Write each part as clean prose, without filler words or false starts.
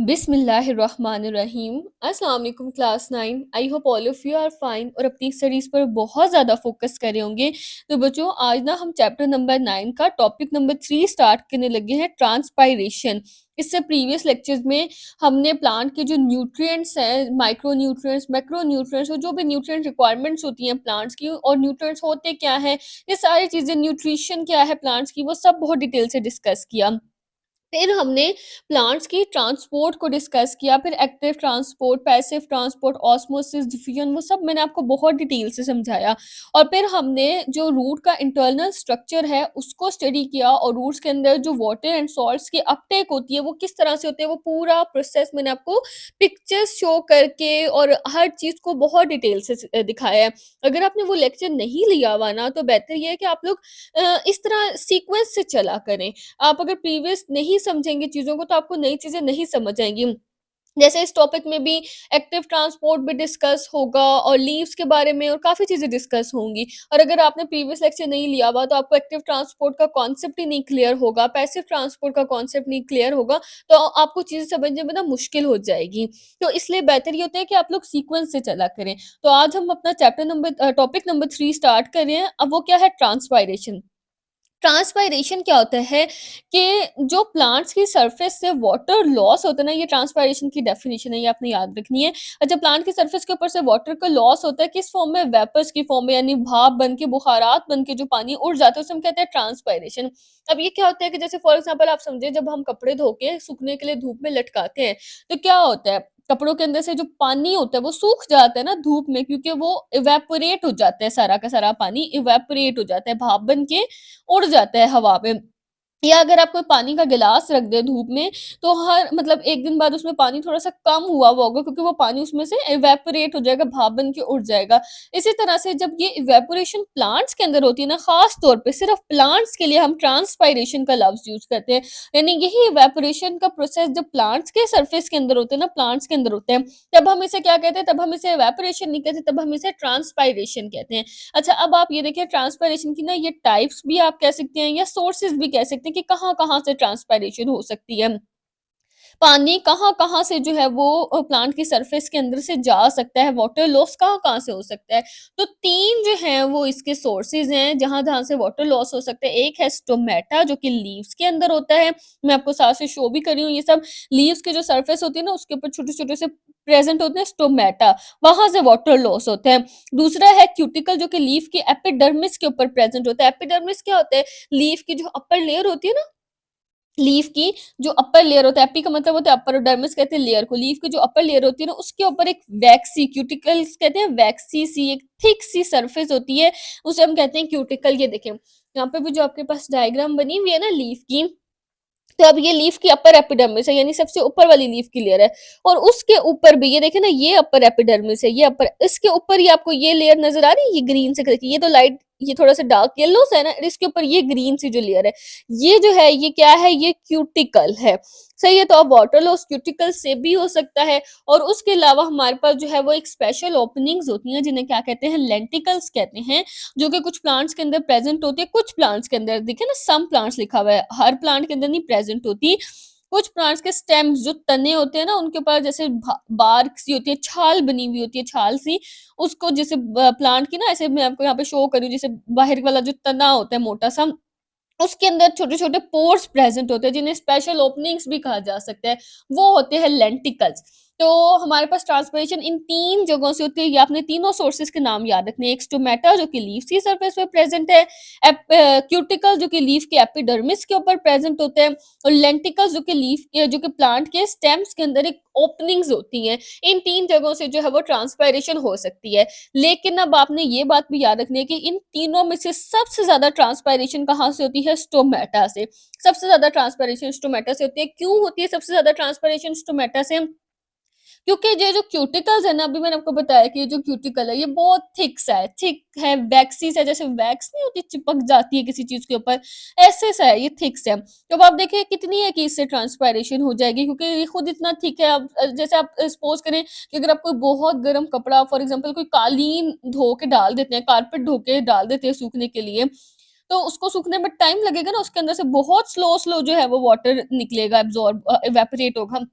बिस्मिल्लाहिर्रहमानिर्रहीम। अस्सलाम वालेकुम class 9। I hope all of you are fine और अपनी स्टडीज़ पर बहुत ज़्यादा फोकस कर रहे होंगे। तो बच्चों आज ना हम चैप्टर नंबर 9 का टॉपिक नंबर 3 स्टार्ट करने लगे हैं, ट्रांसपायरेशन। इससे प्रीवियस लेक्चर्स में हमने प्लांट के जो न्यूट्रिएंट्स हैं, माइक्रो न्यूट्रिएंट्स, मैक्रो न्यूट्रिएंट्स और जो भी न्यूट्रिएंट रिक्वायरमेंट्स होती हैं प्लांट्स की और न्यूट्रिएंट्स होते क्या हैं, ये सारी चीज़ें, न्यूट्रिशन क्या है प्लांट्स की, वो सब बहुत डिटेल से डिस्कस किया। फिर हमने प्लांट्स की ट्रांसपोर्ट को डिस्कस किया, फिर active transport, passive transport, osmosis, diffusion, वो सब मैंने आपको बहुत डिटेल से समझाया। और फिर हमने जो रूट का इंटरनल स्ट्रक्चर है उसको स्टडी किया और रूट्स के अंदर जो वाटर एंड सॉल्ट्स की अपटेक होती है वो किस तरह से होती है, वो पूरा प्रोसेस मैंने आपको पिक्चर्स शो करके और हर चीज़ को बहुत डिटेल से दिखाया है। अगर आपने वो लेक्चर नहीं लिया हुआ ना तो बेहतर ये है कि आप लोग इस तरह सीक्वेंस से चला करें। आप अगर प्रीवियस नहीं समझेंगे चीज़ों को तो आपको नई चीज़ें नहीं समझ आएँगी। जैसे इस टॉपिक में भी एक्टिव ट्रांसपोर्ट भी डिस्कस होगा और लीव्स के बारे में और काफ़ी चीज़ें डिस्कस होंगी। और अगर आपने प्रीवियस लेक्चर नहीं लिया हुआ तो आपको एक्टिव ट्रांसपोर्ट का कॉन्सेप्ट ही नहीं क्लियर होगा, पैसिव ट्रांसपोर्ट का कॉन्सेप्ट नहीं क्लियर होगा, तो आपको चीज़ें समझने में ना मुश्किल हो जाएगी। तो इसलिए बेहतर ये होता है कि आप लोग सीक्वेंस से चला करें। तो आज हम अपना टॉपिक नंबर 3 स्टार्ट कर रहे हैं। अब वो क्या है, ट्रांसपायरेशन। ट्रांसपायरेशन क्या होता है कि जो प्लांट्स की सरफेस से वाटर लॉस होता है ना, ये ट्रांसपायरेशन की डेफिनेशन है, ये आपने याद रखनी है। अच्छा, प्लांट की सरफेस के ऊपर से वाटर का लॉस होता है किस फॉर्म में, वेपर्स की फॉर्म में, यानी भाप बन के, बुखारात बन के जो पानी उड़ जाता है उसे हम कहते हैं ट्रांसपायरेशन। अब ये क्या होता है कि जैसे फॉर एग्जांपल आप समझे, जब हम कपड़े धो के सूखने के लिए धूप में लटकाते हैं तो क्या होता है, कपड़ों के अंदर से जो पानी होता है वो सूख जाता है ना धूप में, क्योंकि वो इवेपोरेट हो जाता है, सारा का सारा पानी इवेपोरेट हो जाता है, भाप बन के उड़ जाता है हवा में। या अगर आप कोई पानी का गिलास रख दें धूप में, तो हर मतलब 1 दिन बाद उसमें पानी थोड़ा-सा कम हुआ हुआ होगा, क्योंकि वो पानी उसमें से इवेपोरेट हो जाएगा, भाप बन के उड़ जाएगा। इसी तरह से जब ये इवेपोरेशन प्लांट्स के अंदर होती है ना, ख़ास तौर पे सिर्फ़ प्लांट्स के लिए हम ट्रांसपायरेशन का लफ्ज़ यूज़ करते हैं। यानी यही इवेपोरेशन का प्रोसेस जब प्लांट्स के सरफेस के अंदर होते हैं ना, प्लांट्स के अंदर होते हैं, तब हम इसे क्या कहते हैं, तब हम इसे इवेपोरेशन नहीं कहते, तब हम इसे ट्रांसपायरेशन कहते हैं। अच्छा, अब आप ये देखिए, ट्रांसपायरेशन की ना ये टाइप्स भी आप कह सकते हैं या सोर्सेज़ भी कह सकते हैं कि कहाँ-कहाँ से ट्रांसपायरेशन हो सकती है। पानी कहाँ-कहाँ से जो है वो प्लांट की सरफेस के अंदर से जा सकता है, वाटर लॉस कहाँ-कहाँ से हो सकता है। तो 3 जो हैं वो इसके सोर्सेज़ हैं जहाँ-जहाँ से वाटर लॉस हो सकता है। एक है स्टोमेटा, जो कि लीव्स के अंदर होता है। मैं आपको साथ से शो भी कर रही हूँ, ये सब लीव्स की जो सरफेस होती है ना उसके ऊपर छोटे-छोटे से प्रेज़ेंट होते हैं स्टोमेटा, वहाँ से वाटर लॉस होता है। दूसरा है क्यूटिकल, जो कि लीफ की एपिडर्मिस के ऊपर प्रेज़ेंट होता है। एपिडर्मिस क्या होता है, लीफ की जो अपर लेयर होती है ना, लीफ की जो अपर लेयर होता है, एपी का मतलब होता है अपर और डर्मिस कहते हैं लेयर को। लीफ की जो अपर लेयर होती है ना उसके ऊपर एक वैक्सी, क्यूटिकल्स कहते हैं, वैक्सी सी एक थिक सी सरफेस होती है, उसे हम कहते हैं क्यूटिकल। ये देखें यहाँ पे भी जो आपके पास डायग्राम बनी हुई है ना लीफ की, तो अब ये लीफ की अपर एपिडर्मिस है, यानी सबसे ऊपर वाली लीफ की लेयर है। और उसके ऊपर भी ये देखें ना, ये अपर एपिडर्मिस है, ये अपर, इसके ऊपर ही आपको ये लेयर नजर आ रही है, ये ग्रीन से कलर की, ये तो लाइट, ये थोड़ा सा डार्क येलो सा है ना, इसके ऊपर ये ग्रीन सी जो लेयर है, ये जो है ये क्या है, ये क्यूटिकल है। सही है, तो अब वाटर लॉस क्यूटिकल से भी हो सकता है। और उसके अलावा हमारे पास जो है वो एक स्पेशल ओपनिंग्स होती हैं जिन्हें क्या कहते हैं, लेंटिकल्स कहते हैं, जो कि कुछ प्लांट्स के अंदर प्रेजेंट होती है, कुछ प्लांट्स के अंदर। देखिए ना, सम प्लांट्स लिखा हुआ है, हर प्लांट के अंदर नहीं प्रेजेंट होती। कुछ प्लांट्स के स्टेम्स, जो तने होते हैं ना, उनके ऊपर जैसे बार्क सी होती है, छाल बनी हुई होती है, छाल सी, उसको जैसे प्लांट की ना, ऐसे मैं आपको यहाँ पे शो करूँ, जैसे बाहर वाला जो तना होता है मोटा सा, उसके अंदर छोटे-छोटे पोर्स प्रेज़ेंट होते हैं, जिन्हें स्पेशल ओपनिंग्स भी कहा जा सकता है, वो होते हैं लेंटिकल्स। तो हमारे पास ट्रांसपिरेशन इन 3 जगहों से होती है, ये आपने तीनों सोर्सेज़ के नाम याद रखने हैं। एक स्टोमेटा, जो कि लीफ की सरफेस पे प्रेज़ेंट है, क्यूटिकल, जो कि लीफ के एपिडर्मिस के ऊपर प्रेज़ेंट होते हैं, और लेंटिकल्स, जो कि लीफ के, जो कि प्लांट के स्टेम्स के अंदर एक ओपनिंग्स होती हैं। इन 3 जगहों से जो है वो ट्रांसपायरेशन हो सकती है। लेकिन अब आपने ये बात भी याद रखनी है कि इन तीनों में से सबसे ज़्यादा ट्रांसपायरेशन कहाँ से होती है, स्टोमेटा से। सबसे ज़्यादा ट्रांसपायरेशन स्टोमेटा से होती है। क्यों होती है सबसे ज़्यादा ट्रांसपायरेशन स्टोमेटा से? क्योंकि ये जो क्यूटिकल्स है ना, अभी मैंने आपको बताया कि ये जो क्यूटिकल है ये बहुत थिक है, वैक्सी सा, जैसे वैक्स नहीं होती चिपक जाती है किसी चीज़ के ऊपर, ऐसे सा है, ये थिक सा है। तो अब आप देखिए कितनी है कि इससे ट्रांसपायरेशन हो जाएगी, क्योंकि ये खुद इतना थिक है। अब जैसे आप सपोज़ करें कि अगर आप कोई बहुत गर्म कपड़ा, फॉर एग्ज़ाम्पल कोई कालीन धो के डाल देते हैं, कारपेट धो के डाल देते हैं सूखने के लिए, तो उसको सूखने में टाइम लगेगा ना, उसके अंदर से बहुत स्लो जो है वो वाटर निकलेगा, एब्ज़ॉर्ब इवेपोरेट होगा।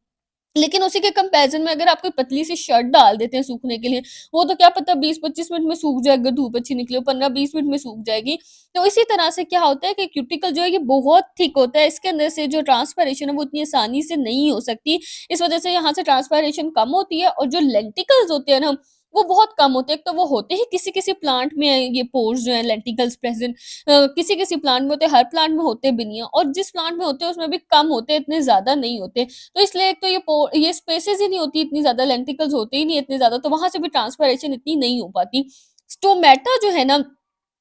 लेकिन उसी के कंपैरिज़न में अगर आप कोई पतली सी शर्ट डाल देते हैं सूखने के लिए, वो तो क्या पता 20-25 मिनट में सूख जाए, अगर धूप अच्छी निकली हो 15-20 मिनट में सूख जाएगी। तो इसी तरह से क्या होता है कि क्यूटिकल जो है ये बहुत थिक होता है, इसके अंदर से जो ट्रांसपिरेशन है वो इतनी आसानी से नहीं हो सकती। इस वज़ह से यहाँ से ट्रांसपिरेशन कम होती है और जो लेंटिकल्स होते हैं ना, वो बहुत कम होते हैं। एक तो वो होते ही किसी-किसी प्लांट में हैं ये पोर्स जो हैं लेंटिकल्स प्रेज़ेंट, किसी-किसी प्लांट में होते हैं, हर प्लांट में होते भी नहीं है और जिस प्लांट में होते हैं उसमें भी कम होते हैं, इतने ज़्यादा नहीं होते। तो इसलिए एक तो ये स्पेसेस ही नहीं होती इतनी ज़्यादा, लेंटिकल्स होते ही नहीं इतने ज़्यादा, तो वहाँ से भी ट्रांसपिरेशन इतनी नहीं हो पाती। स्टोमेटा जो है ना,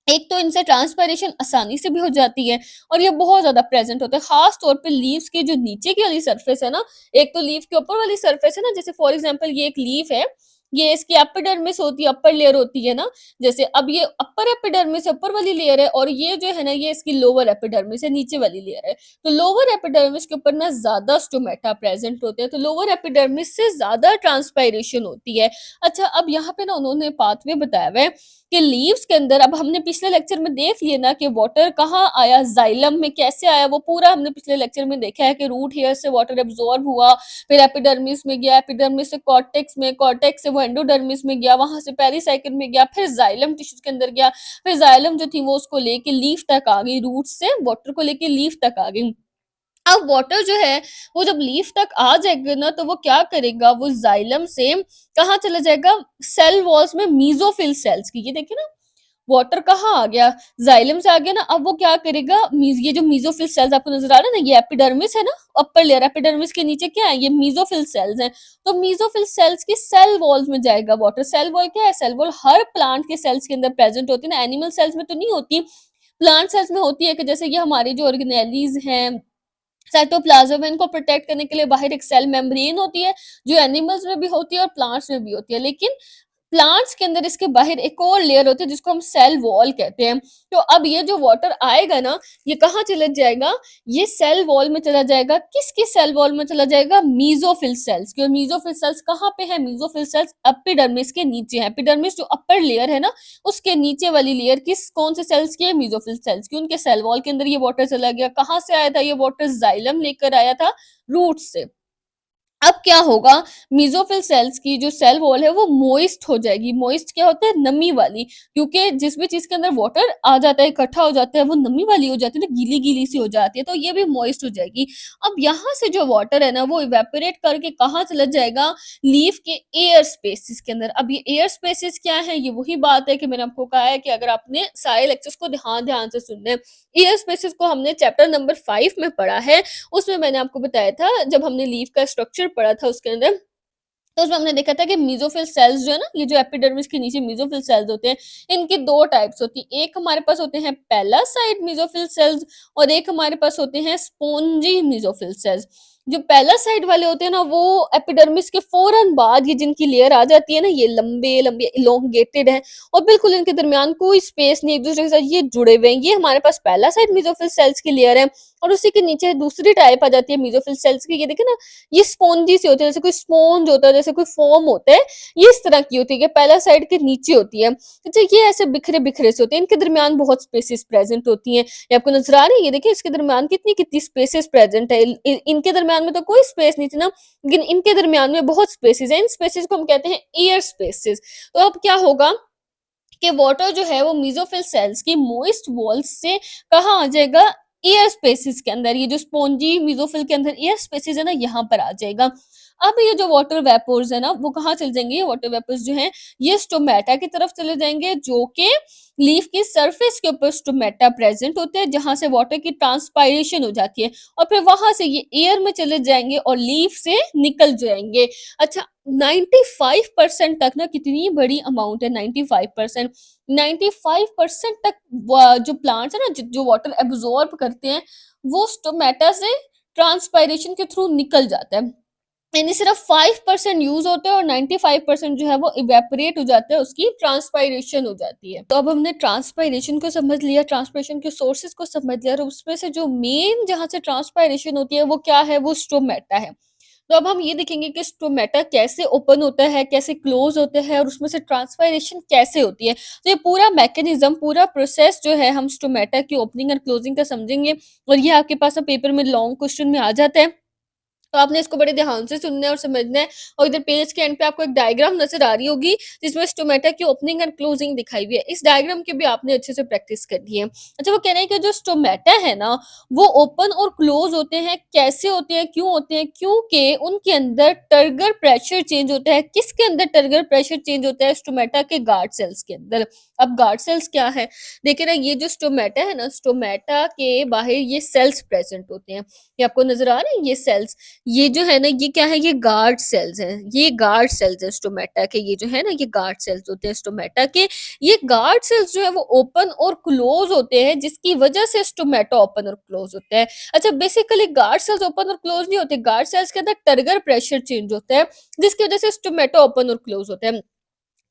एक तो इनसे ट्रांसपिरेशन आसानी से भी हो जाती है और ये बहुत ज़्यादा प्रेज़ेंट होता है, ख़ास तौर पे लीव्स की जो नीचे की वाली सरफेस है ना, एक तो लीफ के ऊपर वाली सरफेस है ना, जैसे फॉर एग्ज़ाम्पल ये एक लीफ है, ये इसकी एपिडर्मिस होती है, अपर लेयर होती है ना, जैसे अब ये अपर एपिडर्मिस ऊपर वाली लेयर है और ये जो है ना, ये इसकी लोअर एपिडर्मिस है, नीचे वाली लेयर है। तो लोअर एपिडर्मिस के ऊपर ना ज़्यादा स्टोमेटा प्रेज़ेंट होते हैं, तो लोअर एपिडर्मिस से ज़्यादा ट्रांसपायरेशन होती है। अच्छा, अब यहाँ पे ना उन्होंने पाथवे बताया हुआ है कि लीव्स के अंदर, अब हमने पिछले लेक्चर में देख लिया ना कि वाटर कहाँ आया, जाइलम में कैसे आया, वो पूरा हमने पिछले लेक्चर में देखा है कि रूट हेयर से वाटर एब्ज़ॉर्ब हुआ, फिर एपिडर्मिस में गया, एपिडर्मिस से कॉर्टेक्स में, कॉर्टेक्स से वो एंडोडर्मिस में गया, वहाँ से पेरिसाइकिल में गया, फिर जाइलम टिश्यूज़ के अंदर गया, फिर जाइलम जो थी वो उसको लेके लीफ तक आ गई, रूट से वाटर को लेके लीफ तक आ गई। अब वाटर जो है, वो जब लीफ तक आ जाएगा ना, तो वो क्या करेगा, वो जाइलम से कहाँ चला जाएगा, सेल वॉल्स में मेसोफिल सेल्स की, ये देखिए ना, वाटर कहाँ आ गया, जाइलम से आ गया ना, अब वो क्या करेगा, ये जो मेसोफिल सेल्स आपको नजर आ रहा है ना, ये एपिडर्मिस है ना, अपर लेयर, एपिडर्मिस के नीचे क्या है, ये मेसोफिल सेल्स हैं। तो मेसोफिल सेल्स की सेल वॉल्स में जाएगा वाटर। सेल वॉल क्या है, सेल वॉल हर प्लांट के सेल्स के अंदर प्रेजेंट होती है ना, एनिमल सेल्स में तो नहीं होती, प्लांट सेल्स में होती है, कि जैसे ये हमारी जो ऑर्गेनेलीज हैं, साइटोप्लाज्म है, इनको प्रोटेक्ट करने के लिए बाहर एक सेल मेम्ब्रेन होती है, जो एनिमल्स में भी होती है और प्लांट्स में भी होती है। लेकिन प्लांट्स के अंदर इसके बाहर एक और लेयर होती है जिसको हम सेल वॉल कहते हैं। तो अब ये जो वाटर आएगा ना, ये कहाँ चला जाएगा, ये सेल वॉल में चला जाएगा। किसकी सेल वॉल में चला जाएगा, मेसोफिल सेल्स की। और मेसोफिल सेल्स कहाँ पे है, मेसोफिल सेल्स एपिडर्मिस के नीचे है। एपिडर्मिस जो अपर लेयर है ना, उसके नीचे वाली लेयर किस कौन से सेल्स की है, मेसोफिल सेल्स की। उनके सेल वॉल के अंदर ये वाटर चला गया। कहाँ से आया था ये वाटर, जाइलम लेकर आया था रूट से। अब क्या होगा, मेसोफिल सेल्स की जो सेल वॉल है वो मॉइस्ट हो जाएगी। मॉइस्ट क्या होता है, नमी वाली, क्योंकि जिस भी चीज के अंदर वाटर आ जाता है, इकट्ठा हो जाता है, वो नमी वाली हो जाती है ना, गीली गीली सी हो जाती है, तो ये भी मॉइस्ट हो जाएगी। अब यहाँ से जो वाटर है ना, वो इवेपोरेट करके कहाँ चला जाएगा, लीफ के एयर स्पेसिस के अंदर। अब ये एयर स्पेसिस क्या है, ये वही बात है कि मैंने आपको कहा है कि अगर आपने सारे लेक्चर्स को ध्यान ध्यान से सुनने, एयर स्पेसिस को हमने चैप्टर नंबर 5 में पढ़ा है। उसमें मैंने आपको बताया था, जब हमने लीफ का स्ट्रक्चर पढ़ा था उसके अंदर, तो उसमें हमने देखा था कि मेसोफिल सेल्स जो है ना, ये जो एपिडर्मिस के नीचे मेसोफिल सेल्स होते हैं, इनकी 2 टाइप्स होती हैं। एक हमारे पास होते हैं पेलासाइड मेसोफिल सेल्स और एक हमारे पास होते हैं स्पॉन्जी मेसोफिल सेल्स। जो पेलासाइड वाले होते हैं ना, वो एपिडर्मिस के फ़ौरन बाद ये जिनकी लेयर आ जाती है ना, ये लंबे-लंबे इलोंगेटेड हैं और बिल्कुल इनके दरमियान कोई स्पेस नहीं, एक-दूसरे के साथ ये जुड़े हुए हैं। ये हमारे पास पेलासाइड मेसोफिल सेल्स की लेयर है और उसी के नीचे दूसरी टाइप आ जाती है मेसोफिल सेल्स की। ये देखिए ना, ये स्पॉन्जी सी होती है, जैसे कोई स्पॉन्ज होता है, जैसे कोई फ़ोम होता है, ये इस तरह की होती है, ये पहला साइड के नीचे होती है। अच्छा, ये ऐसे बिखरे-बिखरे से होते हैं, इनके दरमियान बहुत स्पेसेस प्रेज़ेंट होती हैं। ये आपको नज़र आ रही है? ये देखिए इसके दरमियान कितनी-कितनी स्पेसेस प्रेज़ेंट है। इनके दरमियान में तो कोई स्पेस नहीं थी ना, लेकिन इनके दरमियान में बहुत स्पेसेस हैं। इन स्पेसेस को हम कहते हैं एयर स्पेसेस। तो अब क्या होगा कि वाटर जो है वो मेसोफिल सेल्स की मोइस्ट वॉल्स से कहाँ आ जाएगा, एयर स्पेसिस के अंदर। ये जो स्पॉन्जी मेसोफिल के अंदर एयर स्पेसिस है ना, यहाँ पर आ जाएगा। अब ये जो वाटर वेपोर्स है ना, वो कहाँ चले जाएंगे, ये वाटर वेपोर्स जो हैं, ये स्टोमेटा की तरफ चले जाएंगे, जो कि लीफ की सरफेस के ऊपर स्टोमेटा प्रेजेंट होते हैं, जहां से वाटर की ट्रांसपायरेशन हो जाती है और फिर वहां से ये एयर में चले जाएंगे और लीफ से निकल जाएंगे। अच्छा, 95% तक ना, कितनी बड़ी अमाउंट है 95%, 95% तक जो प्लांट्स है ना, जो वाटर एब्जॉर्ब करते हैं, वो स्टोमेटा से ट्रांसपायरेशन के थ्रू निकल जाता है। यानी सिर्फ 5% यूज होता है और 95% जो है वो इवेपोरेट हो जाता है, उसकी ट्रांसपायरेशन हो जाती है। तो अब हमने ट्रांसपायरेशन को समझ लिया, ट्रांसपायरेशन के सोर्सेज को समझ लिया और उसमें से जो मेन जहाँ से ट्रांसपायरेशन होती है वो क्या है, वो स्टोमेटा है। तो अब हम ये देखेंगे कि स्टोमेटा कैसे ओपन होता है, कैसे क्लोज होता है और उसमें से ट्रांसपायरेशन कैसे होती है। तो ये पूरा मैकेनिज्म, पूरा प्रोसेस जो है, हम स्टोमेटा की ओपनिंग और क्लोजिंग का समझेंगे और ये आपके पास पेपर में लॉन्ग क्वेश्चन में आ जाता है। तो आपने इसको बड़े ध्यान से सुनना है और समझना है। और इधर पेज के एंड पे आपको एक डायग्राम नज़र आ रही होगी, जिसमें स्टोमेटा की ओपनिंग एंड क्लोजिंग दिखाई हुई है। इस डायग्राम की भी आपने अच्छे से प्रैक्टिस करनी है। अच्छा, वो कह रहे हैं कि जो स्टोमेटा है ना, वो ओपन और क्लोज़ होते हैं। कैसे होते हैं, क्यों होते हैं? क्योंकि उनके अंदर टर्गर प्रेशर चेंज होता है। किसके अंदर टर्गर प्रेशर चेंज होता है? स्टोमेटा के गार्ड सेल्स के अंदर। अब गार्ड सेल्स क्या है? देखिए ना, ये जो स्टोमेटा है ना, स्टोमेटा के बाहर ये सेल्स प्रेज़ेंट होते हैं। ये आपको नज़र आ रहे हैं, ये सेल्स? ये जो है ना, ये क्या है? ये गार्ड सेल्स हैं। ये गार्ड सेल्स हैं स्टोमेटा के। ये जो है ना, ये गार्ड सेल्स होते हैं स्टोमेटा के। ये गार्ड सेल्स जो है वो ओपन और क्लोज होते हैं, जिसकी वजह से स्टोमेटा ओपन और क्लोज होता है। अच्छा, बेसिकली गार्ड सेल्स ओपन और क्लोज नहीं होते। गार्ड सेल्स के अंदर टर्गर प्रेशर चेंज होता है, जिसकी वजह से स्टोमेटा ओपन और क्लोज होता है।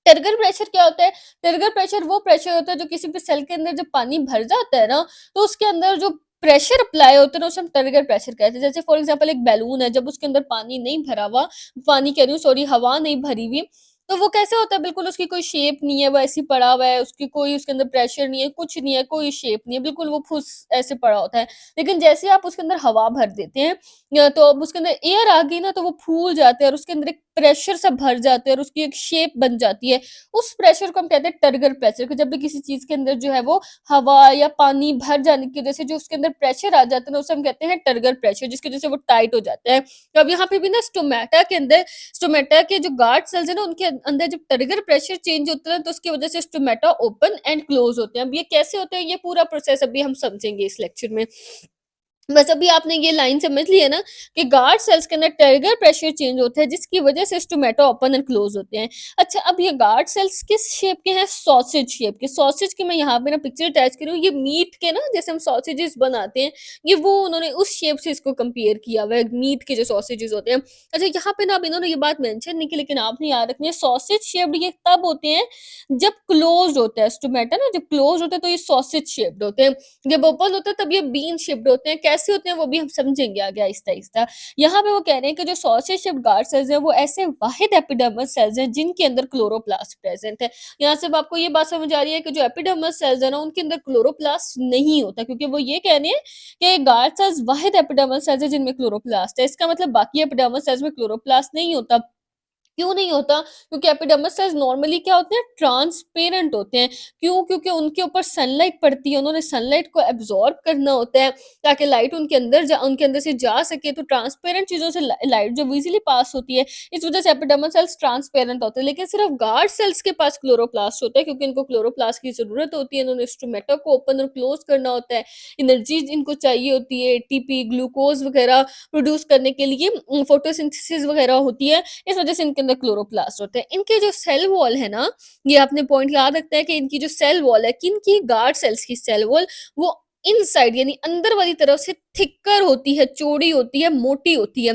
टर्गर प्रेशर क्या होता है? टर्गर प्रेशर वो प्रेशर होता है जो किसी भी सेल के अंदर जब पानी भर जाता है ना, तो उसके अंदर जो प्रेशर अप्लाई होता है ना, उसे हम टर्गर प्रेशर कहते हैं। जैसे फॉर एग्जांपल एक बैलून है, जब उसके अंदर पानी नहीं भरा हुआ, पानी कह रही हूँ सॉरी, हवा नहीं भरी हुई, तो वो कैसे होता है? बिल्कुल उसकी कोई शेप नहीं है, वो ऐसे ही पड़ा हुआ है, उसकी कोई उसके अंदर प्रेशर नहीं है, कुछ नहीं है, कोई शेप नहीं है, बिल्कुल वो फुस ऐसे पड़ा होता है। लेकिन जैसे ही आप उसके अंदर हवा भर देते हैं तो अब उसके अंदर एयर आ गई ना, तो वो फूल जाते हैं और उसके अंदर एक प्रेशर सा भर जाते हैं और उसकी एक शेप बन जाती है। उस प्रेशर को हम कहते हैं टर्गर प्रेशर। कि जब भी किसी चीज़ के अंदर जो है वो हवा या पानी भर जाने की वज़ह से जो उसके अंदर प्रेशर आ जाता है ना, उसे हम कहते हैं टर्गर प्रेशर, जिसकी वज़ह से वो टाइट हो जाता है। तो अब यहाँ पे भी ना स्टोमेटा के अंदर, स्टोमेटा के जो गार्ड सेल्स हैं ना, उनके अंदर जब टर्गर प्रेशर चेंज होता है ना, तो उसकी वज़ह से स्टोमेटा ओपन एंड क्लोज़ होते हैं। अब ये कैसे होते हैं, ये पूरा प्रोसेस अभी हम समझेंगे इस लेक्चर में। बस अभी आपने ये लाइन समझ ली है ना, कि गार्ड सेल्स के अंदर टर्गर प्रेशर चेंज होता है, जिसकी वजह से स्टोमेटा ओपन एंड क्लोज होते हैं। अच्छा, अब ये गार्ड सेल्स किस शेप के हैं? सॉसेज शेप के। सॉसेज की मैं यहाँ पे ना पिक्चर अटैच करी हूँ। ये मीट के ना, जैसे हम सॉसेजेस बनाते हैं, ये वो उन्होंने उस शेप से इसको कंपेयर किया हुआ है, मीट के जो सॉसेजेस होते हैं। अच्छा, यहाँ पे ना अब इन्होंने ये बात मेंशन नहीं की, लेकिन आपने याद रखनी है, सॉसेज शेप्ड ये तब होते हैं जब क्लोज होता है स्टोमेटा ना, जब क्लोज होता है तो ये सॉसेज शेप्ड होते हैं। जब ओपन होता है तब ये बीन शेप्ड होते हैं। कैसे होते हैं वो भी हम समझेंगे आगे आहिस्ता-आहिस्ता। यहाँ पे वो कह रहे हैं कि जो सॉसेज शेप्ड गार्ड सेल्स हैं, वो ऐसे वाहिद एपिडर्मल सेल्स हैं जिनके अंदर क्लोरोप्लास्ट प्रेज़ेंट है। यहाँ से अब आपको ये बात समझ आ रही है कि जो एपिडर्मल सेल्स हैं ना, उनके अंदर क्लोरोप्लास्ट नहीं होता, क्योंकि वो ये कह रहे हैं कि गार्ड सेल्स वाहिद एपिडर्मल सेल्स हैं जिनमें क्लोरोप्लास्ट है। इसका मतलब बाकी एपिडर्मल सेल्स में क्लोरोप्लास्ट नहीं होता। क्यों नहीं होता? क्योंकि एपिडर्मस सेल्स नॉर्मली क्या होते हैं? ट्रांसपेरेंट होते हैं। क्यों? क्योंकि उनके ऊपर सनलाइट पड़ती है, उन्होंने सनलाइट को एब्ज़ॉर्ब करना होता है, ताकि लाइट उनके अंदर से जा सके, तो ट्रांसपेरेंट चीज़ों से लाइट जो ईज़िली पास होती है, इस वज़ह से एपिडर्मल सेल्स ट्रांसपेरेंट होते हैं। लेकिन सिर्फ़ गार्ड सेल्स के पास क्लोरोप्लास्ट होता है, क्योंकि इनको क्लोरोप्लास्ट की ज़रूरत होती है, इन्होंने स्टोमेटा को ओपन और क्लोज़ करना होता है, एनर्जी इनको चाहिए होती है, एटीपी, ग्लूकोज़ वग़ैरह प्रोड्यूस करने के लिए फोटोसिंथेसिस वग़ैरह होती है। इस वजह से इनके अंदर क्लोरोप्लास्ट होते हैं। इनके जो सेल वॉल है ना, ये आपने पॉइंट याद रखना है कि इनकी जो सेल वॉल है, किनकी? गार्ड सेल्स की सेल वॉल, वो इनसाइड यानी अंदर वाली तरफ से थिकर होती है, चौड़ी होती है, मोटी होती है।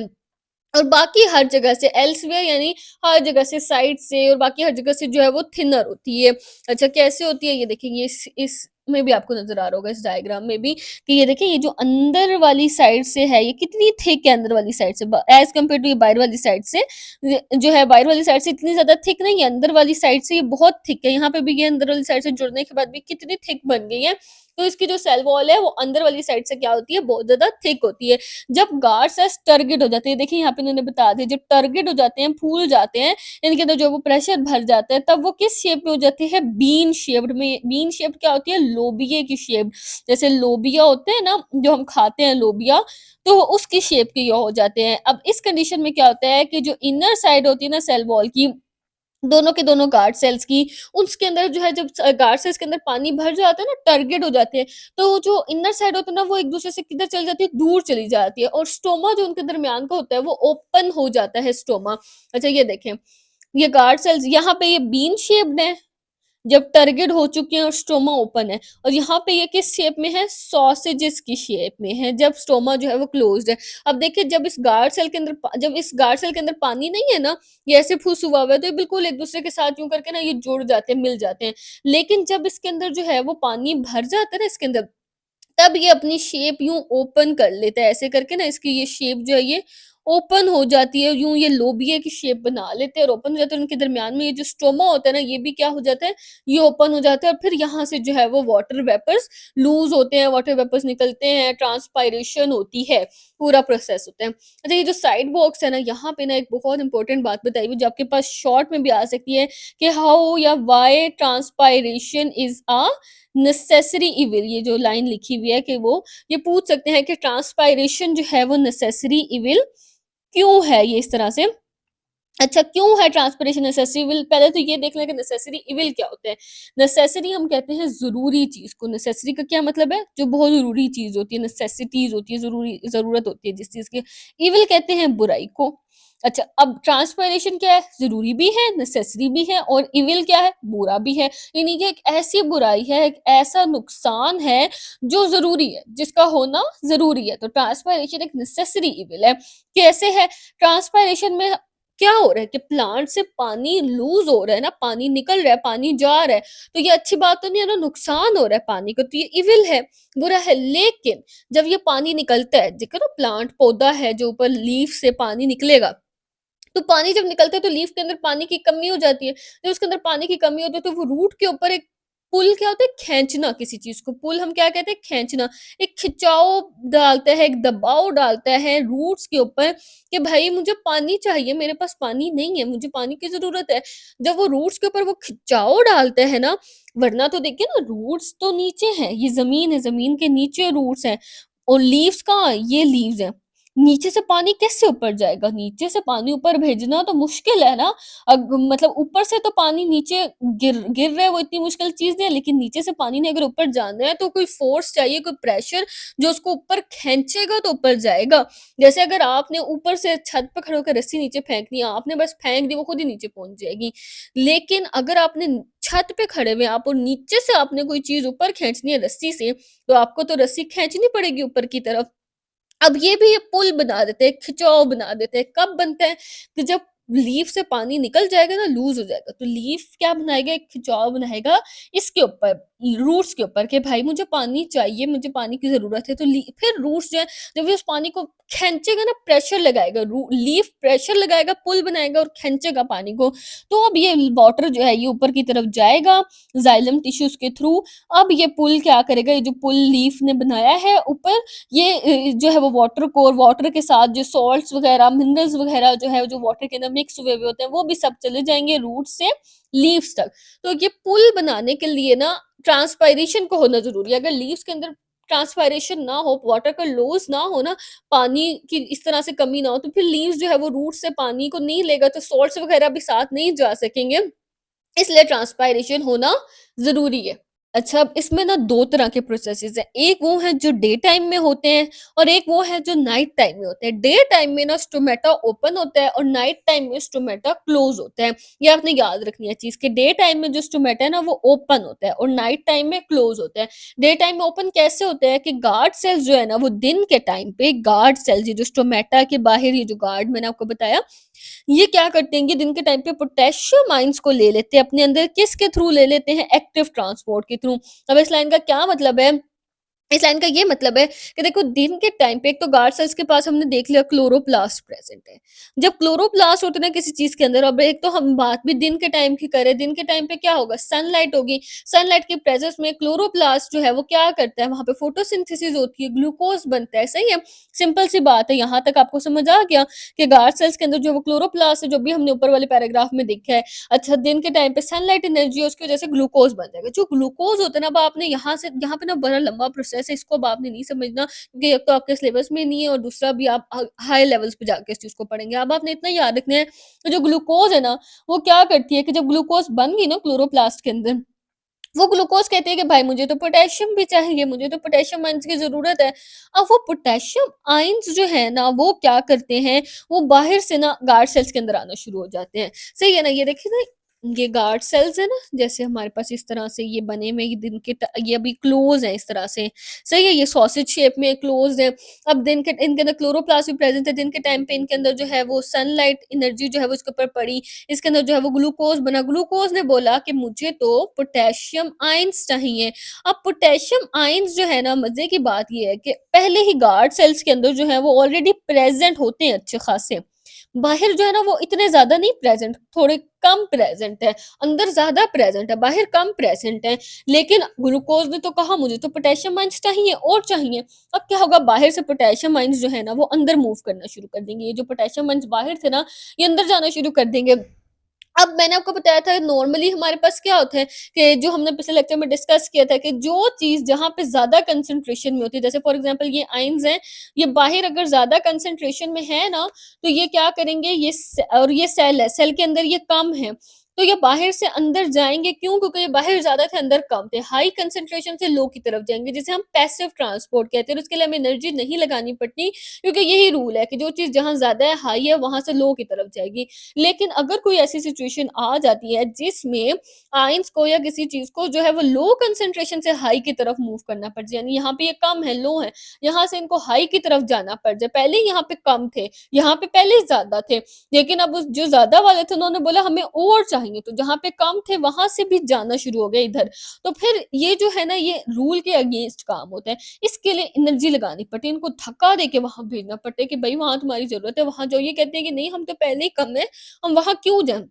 और बाकी हर जगह से एल्सवेयर यानी हर जगह से साइड से और बाकी हर जगह से जो है वो थिनर होती है। अच्छा, कैसे होती है ये देखेंगे, इसमें भी आपको नज़र आ रहा होगा, इस डायग्राम में भी, कि ये देखिए, ये जो अंदर वाली साइड से है, ये कितनी थिक है अंदर वाली साइड से, एज़ कम्पेयर टू ये बाहर वाली साइड से। जो है बाहर वाली साइड से इतनी ज़्यादा थिक नहीं है, अंदर वाली साइड से ये बहुत थिक है। यहाँ पे भी ये अंदर वाली साइड से जुड़ने के बाद भी कितनी थिक बन गई है। तो इसकी जो सेल वॉल है वो अंदर वाली साइड से क्या होती है? बहुत ज़्यादा थिक होती है। जब गार्ड सेल्स टर्गेट हो जाते हैं, देखिए यहाँ पे इन्होंने बता दिया, जब टर्गेट हो जाते हैं, फूल जाते हैं, इनके अंदर जो वो प्रेशर भर जाता है, तब वो किस शेप में हो जाते हैं? बीन शेप्ड में। बीन शेप क्या होती है? लोबिये की शेप। जैसे लोबिया होते हैं ना, जो हम खाते हैं लोबिया, तो उसकी शेप के ये हो जाते हैं। अब इस कंडीशन में क्या होता है कि जो इनर साइड होती है ना सेल वॉल की, दोनों के दोनों गार्ड सेल्स की, उसके अंदर जो है, जब गार्ड सेल्स के अंदर पानी भर जाता है ना, टर्गेट हो जाते हैं, तो जो इनर साइड होता है ना, वो एक दूसरे से किधर चली जाती है? दूर चली जाती है, और स्टोमा जो उनके दरमियान का होता है वो ओपन हो जाता है, स्टोमा। अच्छा, ये देखें, ये गार्ड सेल्स यहाँ पे ये बीन शेप्ड है, जब टर्गेट हो चुके हैं और स्टोमा ओपन है, और यहाँ पे ये किस शेप में है? सॉसेजेस की शेप में है, जब स्टोमा जो है वो क्लोज्ड है। अब देखिए, जब इस गार्ड सेल के अंदर पानी नहीं है ना, ये ऐसे फुस हुआ हुआ है, तो ये बिल्कुल एक दूसरे के साथ यूं करके ना ये जुड़ जाते हैं, मिल जाते हैं। लेकिन जब इसके अंदर जो है वो पानी भर जाता है ना इसके अंदर, तब ये अपनी शेप यूँ ओपन कर लेता है, ऐसे करके ना इसकी ये शेप जो है ये ओपन हो जाती है, यूँ ये लोबिया की शेप बना लेते हैं और ओपन हो जाते हैं। उनके दरमियान में ये जो स्ट्रोमा होता है ना, ये भी क्या हो जाता है, ये ओपन हो जाता है और फिर यहाँ से जो है वो वाटर वेपर्स लूज़ होते हैं, वाटर वेपर्स निकलते हैं, ट्रांसपायरेशन होती है, पूरा प्रोसेस होता है। अच्छा, ये जो साइड बॉक्स है ना, यहाँ पे ना एक बहुत इंपॉर्टेंट बात बताई हुई जो आपके पास शॉर्ट में भी आ सकती है कि हाउ या why transpiration is a necessary evil. ये जो लाइन लिखी हुई है कि वो ये पूछ सकते हैं कि ट्रांसपायरेशन जो है वो नेसेसरी इविल क्यों है, ये इस तरह से। अच्छा, क्यों है ट्रांसपिरेशन नेसेसरी इविल? पहले तो ये देख लें कि नेसेसरी इविल क्या होता है। नेसेसरी हम कहते हैं ज़रूरी चीज़ को। नेसेसरी का क्या मतलब है? जो बहुत ज़रूरी चीज़ होती है, नेसेसिटीज़ होती है, ज़रूरी ज़रूरत होती है जिस चीज़ की। इविल कहते हैं बुराई को। अच्छा, अब ट्रांसपिरेशन क्या है? ज़रूरी भी है, नेसेसरी भी है और इविल क्या है? बुरा भी है। यानी कि एक ऐसी बुराई है, एक ऐसा नुकसान है जो ज़रूरी है, जिसका होना ज़रूरी है। तो ट्रांसपिरेशन एक नेसेसरी इविल है। कैसे है? ट्रांसपिरेशन में क्या हो रहा है कि प्लांट से पानी लूज़ हो रहा है ना, पानी निकल रहा है, पानी जा रहा है, तो ये अच्छी बात तो नहीं है ना, नुकसान हो रहा है पानी को, तो ये इविल है, बुरा है। लेकिन जब ये पानी निकलता है, देखो ना प्लांट पौधा है जो ऊपर लीफ से पानी निकलेगा, तो पानी जब निकलता है तो लीफ के अंदर पानी की कमी हो जाती है। जब उसके अंदर पानी की कमी होती है तो वो रूट के ऊपर एक पुल क्या होता है, खींचना किसी चीज़ को, पुल हम क्या कहते हैं, खींचना। एक खिंचाव डालता है, एक दबाव डालता है रूट्स के ऊपर कि भाई मुझे पानी चाहिए, मेरे पास पानी नहीं है, मुझे पानी की ज़रूरत है। जब वो रूट्स के ऊपर वो खिंचाव डालते हैं ना, वरना तो देखिए ना रूट्स तो नीचे हैं, ये ज़मीन है, ज़मीन के नीचे रूट्स हैं और लीव्स कहाँ हैं, ये लीव्स हैं। नीचे से पानी कैसे ऊपर जाएगा? नीचे से पानी ऊपर भेजना तो मुश्किल है ना। मतलब ऊपर से तो पानी नीचे गिर गिर रहा है, वो इतनी मुश्किल चीज़ नहीं है, लेकिन नीचे से पानी ने अगर ऊपर जाना है तो कोई फ़ोर्स चाहिए, कोई प्रेशर जो उसको ऊपर खींचेगा तो ऊपर जाएगा। जैसे अगर आपने ऊपर से छत पे खड़े होकर रस्सी नीचे फेंकनी है, आपने बस फेंक दी, वो खुद ही नीचे पहुँच जाएगी। लेकिन अगर आपने छत पे खड़े हुए हैं आप और नीचे से आपने कोई चीज़ ऊपर खींचनी है रस्सी से, तो आपको तो रस्सी खींचनी पड़ेगी ऊपर की तरफ। अब ये पुल बना देते हैं, खिंचाव बना देते हैं। कब बनता है? कि जब लीफ से पानी निकल जाएगा ना, लूज़ हो जाएगा, तो लीफ क्या बनाएगा? एक खिंचाव बनाएगा इसके ऊपर, रूट्स के ऊपर कि भाई मुझे पानी चाहिए, मुझे पानी की ज़रूरत है। तो ली फिर रूट्स जो है, जब ये उस पानी को खींचेगा ना, प्रेशर लगाएगा, रू लीफ प्रेशर लगाएगा, पुल बनाएगा और खींचेगा पानी को। तो अब ये वाटर जो है, ये ऊपर की तरफ जाएगा, जाइलम टिश्यूज़ के थ्रू। अब ये पुल क्या करेगा? ये जो पुल लीफ ने बनाया है ऊपर, ये जो है वो वाटर को और वाटर के साथ जो सॉल्ट्स वगैरह, मिनरल्स वगैरह जो है, जो वाटर के अंदर मिक्स हुए हुए होते हैं, वो भी सब चले जाएँगे रूट से लीव्स तक। तो ये पुल बनाने के लिए ना ट्रांसपायरेशन को होना ज़रूरी है। अगर लीव्स के अंदर ट्रांसपायरेशन ना हो, वाटर का लॉस ना हो ना, पानी की इस तरह से कमी ना हो, तो फिर लीव्स जो है वो रूट से पानी को नहीं लेगा, तो सॉल्ट्स वगैरह भी साथ नहीं जा सकेंगे। इसलिए ट्रांसपायरेशन होना ज़रूरी है। अच्छा, अब इसमें ना 2 तरह के प्रोसेसेस हैं। एक वो हैं जो डे टाइम में होते हैं और एक वो है जो नाइट टाइम में होते हैं। डे टाइम में ना स्टोमेटा ओपन होता है और नाइट टाइम में स्टोमेटा क्लोज़ होता है। ये आपने याद रखनी है चीज़ कि डे टाइम में जो स्टोमेटा है ना वो ओपन होता है और नाइट टाइम में क्लोज़ होता है। डे टाइम में ओपन कैसे होता है कि गार्ड सेल्स जो है ना वो दिन के टाइम पे गार्ड सेल्स, ये जो स्टोमेटा के बाहर ये जो गार्ड मैंने आपको बताया, ये क्या करते हैं, ये दिन के टाइम पे पोटेशियम आयंस को ले लेते हैं अपने अंदर, किसके थ्रू ले लेते हैं? एक्टिव ट्रांसपोर्ट के थ्रू। अब इस लाइन का क्या मतलब है? इस लाइन का ये मतलब है कि देखो दिन के टाइम पे एक तो गार्ड सेल्स के पास हमने देख लिया क्लोरोप्लास्ट प्रेजेंट है। जब क्लोरोप्लास्ट होते हैं ना किसी चीज़ के अंदर, अब एक तो हम बात भी दिन के टाइम की करें, दिन के टाइम पे क्या होगा? सनलाइट होगी। सनलाइट के प्रेजेंस में क्लोरोप्लास्ट जो है वो क्या करता है? वहाँ पे फोटोसिंथेसिस होती है, ग्लूकोज़ बनता है, सही है? सिंपल सी बात है, यहाँ तक आपको समझ आ गया कि गार्ड सेल्स के अंदर जो वो क्लोरोप्लास्ट है, जो भी हमने ऊपर वाले पैराग्राफ में देखा है। अच्छा, दिन के टाइम पे सनलाइट एनर्जी है, उसकी वजह से ग्लूकोज़ बन जाएगा। जो ग्लूकोज़ होता है ना, अब आपने यहाँ पे ना बड़ा लंबा प्रोसेस है, इसको अब आपने नहीं समझना क्योंकि एक तो आपके सिलेबस में नहीं है और दूसरा भी आप हाई लेवल्स पे जाके इस चीज़ को पढ़ेंगे। अब आपने इतना याद रखना है कि जो ग्लूकोज़ है ना, वो क्या करती है कि जब ग्लूकोज़ बन गई ना क्लोरोप्लास्ट के अंदर, वो ग्लूकोज़ कहती है कि भाई मुझे तो पोटेशियम भी चाहिए, मुझे तो पोटेशियम आयन्स की ज़रूरत है। अब वो पोटेशियम आयन्स जो है ना, वो क्या करते हैं, वो बाहर से ना गार्ड सेल्स के अंदर आना शुरू हो जाते हैं। सही है ना? ये देखिए ना, ये गार्ड सेल्स है ना, जैसे हमारे पास इस तरह से ये बने हुए, ये दिन के ये अभी क्लोज है इस तरह से, सही है, ये सॉसेज शेप में क्लोज है। अब दिन के इनके अंदर क्लोरोप्लास्ट भी प्रेजेंट है। दिन के टाइम पे इनके अंदर जो है वो सनलाइट एनर्जी जो है वो इसके ऊपर पड़ी, इसके अंदर जो है वो ग्लूकोज बना। ग्लूकोज ने बोला कि मुझे तो पोटेशियम आयंस चाहिए। अब पोटेशियम आयंस जो है ना, मजे की बात ये है कि पहले ही गार्ड सेल्स के अंदर जो है वो ऑलरेडी प्रेजेंट होते हैं अच्छे खासे। बाहर जो है ना वो इतने ज़्यादा नहीं प्रेज़ेंट, थोड़े कम प्रेज़ेंट है, अंदर ज़्यादा प्रेज़ेंट है, बाहर कम प्रेज़ेंट है। लेकिन ग्लूकोज़ ने तो कहा मुझे तो पोटेशियम आयन्स चाहिए और चाहिए। अब क्या होगा, बाहर से पोटेशियम आयन्स जो है ना वो अंदर मूव करना शुरू कर देंगे। ये जो पोटेशियम आयन्स बाहर थे ना, ये अंदर जाना शुरू कर देंगे। अब मैंने आपको बताया था नॉर्मली हमारे पास क्या होता है कि जो हमने पिछले लेक्चर में डिस्कस किया था कि जो चीज़ जहाँ पे ज़्यादा कंसंट्रेशन में होती है, जैसे फॉर एग्जांपल ये आयन्स हैं, ये बाहर अगर ज़्यादा कंसंट्रेशन में है ना, तो ये क्या करेंगे, और ये सेल है, सेल के अंदर ये कम है, तो ये बाहर से अंदर जाएँगे, क्यों? क्योंकि ये बाहर ज़्यादा थे, अंदर कम थे। हाई कंसंट्रेशन से लो की तरफ जाएँगे, जिसे हम पैसिव ट्रांसपोर्ट कहते हैं, और उसके लिए हमें एनर्जी नहीं लगानी पड़ती, क्योंकि यही रूल है कि जो चीज़ जहाँ ज़्यादा है, हाई है, वहाँ से लो की तरफ जाएगी। लेकिन अगर कोई ऐसी सिचुएशन आ जाती है जिसमें आयंस को या किसी चीज़ को जो है वो लो कंसंट्रेशन से हाई की तरफ मूव करना पड़ जाए, यानी यहाँ पे ये कम है, लो है, यहाँ से इनको हाई की तरफ जाना पड़ जाए। पहले यहाँ पे कम थे, यहाँ पे पहले ज़्यादा थे, लेकिन अब उस जो ज़्यादा वाले थे उन्होंने बोला हमें और चाहिए, तो जहाँ पे कम थे वहाँ से भी जाना शुरू हो गया इधर। तो फिर ये जो है ना, ये रूल के अगेंस्ट काम होता है। इसके लिए एनर्जी लगानी पड़ती है, इनको धक्का देके वहाँ भेजना पड़ता है कि भई वहाँ तुम्हारी ज़रूरत है, वहाँ जाओ। ये कहते हैं कि नहीं, हम तो पहले ही कम है, हम वहाँ क्यों जाएँ?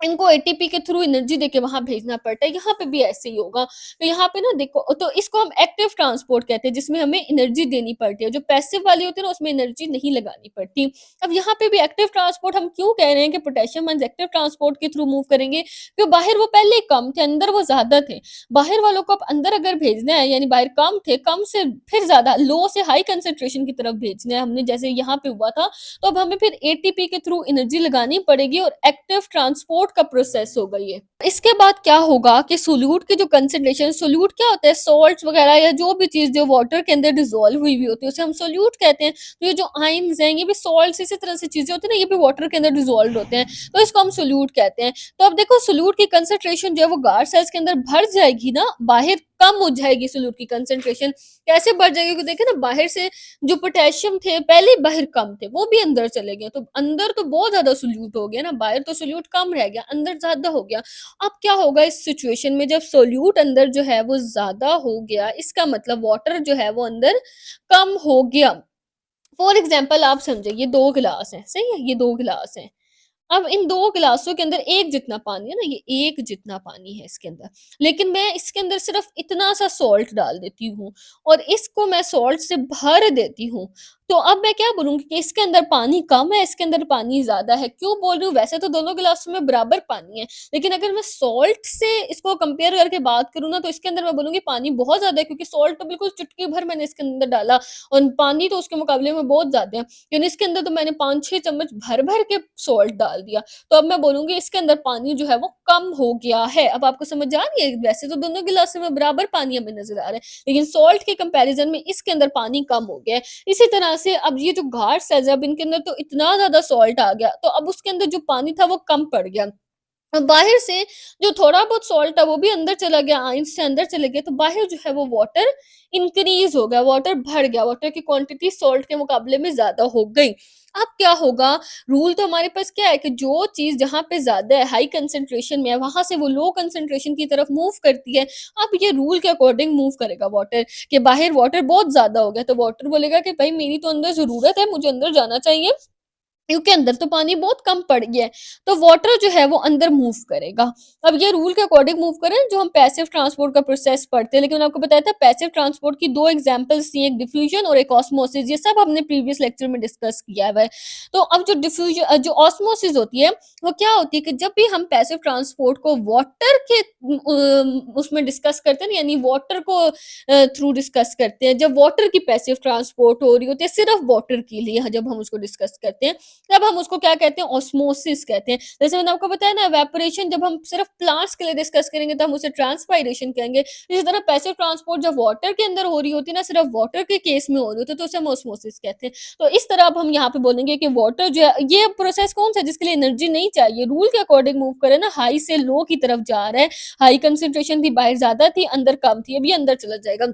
इनको एटीपी के थ्रू एनर्जी देके वहाँ भेजना पड़ता है, यहाँ पे भी ऐसे ही होगा। तो यहाँ पे ना देखो, तो इसको हम एक्टिव ट्रांसपोर्ट कहते हैं, जिसमें हमें एनर्जी देनी पड़ती है। जो पैसिव वाली होती है ना, उसमें एनर्जी नहीं लगानी पड़ती। अब यहाँ पे भी एक्टिव ट्रांसपोर्ट हम क्यों कह रहे हैं कि पोटेशियम आयन्स एक्टिव ट्रांसपोर्ट के थ्रू मूव करेंगे? क्योंकि बाहर वो पहले ही कम थे, अंदर वो ज़्यादा थे। बाहर वालों को अब अंदर अगर भेजना है, यानी बाहर कम थे, कम से फिर ज़्यादा, लो से हाई कंसंट्रेशन की तरफ भेजना है हमने, जैसे यहाँ पे हुआ था, तो अब हमें फिर एटीपी के थ्रू एनर्जी लगानी पड़ेगी और एक्टिव ट्रांसपोर्ट का प्रोसेस होगा ये। इसके बाद क्या होगा कि सोल्यूट की जो कंसंट्रेशन, सोल्यूट क्या होता है, सॉल्ट्स वगैरह या जो भी चीज़ जो वाटर के अंदर डिसॉल्व हुई हुई होती है, उसे हम सोल्यूट कहते हैं। तो ये जो आयन्स हैं, ये भी सॉल्ट्स, इसी तरह से चीज़ें होती हैं ना, ये भी वाटर के अंदर डिसॉल्व्ड होते हैं, तो इसको हम सोल्यूट कहते हैं। तो अब देखो, सोल्यूट की कंसंट्रेशन जो है वो गार्ड सेल्स के अंदर भर जाएगी ना, बाहर कम हो जाएगी सोल्यूट की कंसंट्रेशन। कैसे बढ़ जाएगी? क्योंकि देखिए ना, बाहर से जो पोटेशियम थे पहले ही बाहर कम थे, वो भी अंदर चले गए, तो अंदर तो बहुत ज़्यादा सोल्यूट हो गया ना, बाहर तो सोल्यूट कम रह गया, अंदर ज़्यादा हो गया। अब क्या होगा इस सिचुएशन में, जब सोल्यूट अंदर जो है वो ज़्यादा हो गया, इसका मतलब वाटर जो है वो अंदर कम हो गया। फॉर एग्ज़ाम्पल आप समझिए, ये 2 गिलास हैं, सही है? ये 2 गिलास हैं। अब इन 2 गिलासों के अंदर एक जितना पानी है ना, ये एक जितना पानी है इसके अंदर। लेकिन मैं इसके अंदर सिर्फ़ इतना-सा सॉल्ट डाल देती हूँ और इसको मैं सॉल्ट से भर देती हूँ। तो अब मैं क्या बोलूँगी कि इसके अंदर पानी कम है, इसके अंदर पानी ज़्यादा है। क्यों बोल रही हूँ? वैसे तो दोनों गिलासों में बराबर पानी है, लेकिन अगर मैं सॉल्ट से इसको कंपेयर करके बात करूँ ना, तो इसके अंदर मैं बोलूँगी पानी बहुत ज़्यादा है, क्योंकि सॉल्ट तो बिल्कुल चुटकी भर मैंने इसके अंदर डाला और पानी तो उसके मुकाबले में बहुत ज़्यादा है। यानी इसके अंदर तो मैंने 5-6 चम्मच भर-भर के सॉल्ट डाल दिया। तो अब मैं बोलूँगी इसके अंदर पानी जो है वो कम हो गया है। अब आपको समझ आ रही है? वैसे तो दोनों गिलासों में बराबर पानी हमें नज़र आ रहा है, लेकिन सॉल्ट के कंपैरिज़न में इसके अंदर पानी कम हो गया है। इसी तरह से अब ये जो गाढ़ सेल्स है, अब इनके अंदर तो इतना ज़्यादा सॉल्ट आ गया, तो अब उसके अंदर जो पानी था वो कम पड़ गया। बाहर से जो थोड़ा बहुत सॉल्ट है वो भी अंदर चला गया, आयन्स से अंदर चले गए, तो बाहर जो है वो वाटर इंक्रीज़ हो गया, वाटर बढ़ गया, वाटर की क्वांटिटी सॉल्ट के मुकाबले में ज़्यादा हो गई। अब क्या होगा, रूल तो हमारे पास क्या है कि जो चीज़ जहाँ पे ज़्यादा है, हाई कंसंट्रेशन में है, वहाँ से वो लो कंसंट्रेशन की तरफ मूव करती है। अब ये रूल के अकॉर्डिंग मूव करेगा वाटर, कि बाहर वाटर बहुत ज़्यादा हो गया, तो वाटर बोलेगा कि भई मेरी तो अंदर ज़रूरत है, मुझे अंदर जाना चाहिए। क्योंकि अंदर तो पानी बहुत कम पड़ गया है, तो वाटर जो है वो अंदर मूव करेगा। अब ये रूल के अकॉर्डिंग मूव करें, जो हम पैसिव ट्रांसपोर्ट का प्रोसेस पढ़ते हैं, लेकिन मैंने आपको बताया था पैसिव ट्रांसपोर्ट की 2 एग्ज़ाम्पल्स थी, एक डिफ्यूजन और एक ऑस्मोसिस, ये सब हमने प्रीवियस लेक्चर में डिस्कस किया हुआ है। तो अब जो जो ऑस्मोसिस होती है, वो क्या होती है कि जब भी हम पैसिव ट्रांसपोर्ट को वाटर के उसमें डिस्कस करते हैं ना, यानी वाटर को थ्रू डिस्कस करते हैं, जब वाटर की पैसिव ट्रांसपोर्ट हो रही होती है, सिर्फ़ वाटर के लिए जब हम उसको डिस्कस करते हैं, तब हम उसको क्या कहते हैं, ऑस्मोसिस कहते हैं। जैसे मैंने आपको बताया ना, इवेपोरेशन जब हम सिर्फ प्लांट्स के लिए डिस्कस करेंगे तो हम उसे ट्रांसपायरेशन कहेंगे। इसी तरह पैसिव ट्रांसपोर्ट जब वाटर के अंदर हो रही होती है ना, सिर्फ वाटर के केस में हो रही होती है, तो उसे हम ऑस्मोसिस कहते हैं। तो इस तरह अब हम यहाँ पे बोलेंगे कि वाटर जो है, ये प्रोसेस कौन सा है जिसके लिए एनर्जी नहीं चाहिए, रूल के अकॉर्डिंग मूव करे ना, हाई से लो की तरफ जा रहा है। हाई कंसंट्रेशन थी, बाहर ज्यादा थी, अंदर कम थी, अब ये अंदर चला जाएगा।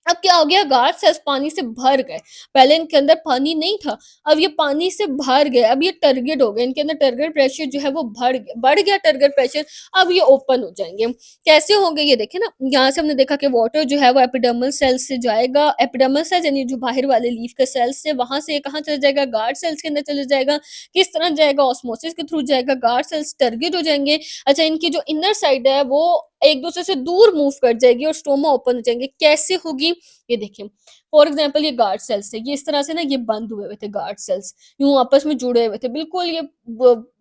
अब क्या हो गया, गार्ड सेल्स पानी से भर गए। पहले इनके अंदर पानी नहीं था, अब ये पानी से भर गए, अब ये टर्गेट हो गए, इनके अंदर टर्गेट प्रेशर जो है वो बढ़ गया टर्गेट प्रेशर। अब ये ओपन हो जाएंगे। कैसे होंगे ये देखें ना, यहाँ से हमने देखा कि वाटर जो है वो एपिडर्मल सेल्स से जाएगा, एपिडर्मल सेल्स यानी जो बाहर वाले लीफ के सेल्स से, वहां से कहाँ चला जाएगा, गार्ड सेल्स के अंदर चले जाएगा। किस तरह जाएगा, ऑस्मोसिस के थ्रू जाएगा, गार्ड सेल्स टर्गेट हो जाएंगे। अच्छा, इनकी जो इनर साइड है वो एक दूसरे से दूर मूव कर जाएगी और स्टोमा ओपन हो जाएंगे। कैसे होगी, ये देखिए, फॉर एग्जाम्पल ये गार्ड सेल्स है, ये इस तरह से ना ये बंद हुए हुए थे गार्ड सेल्स, यूं आपस में जुड़े हुए थे, बिल्कुल ये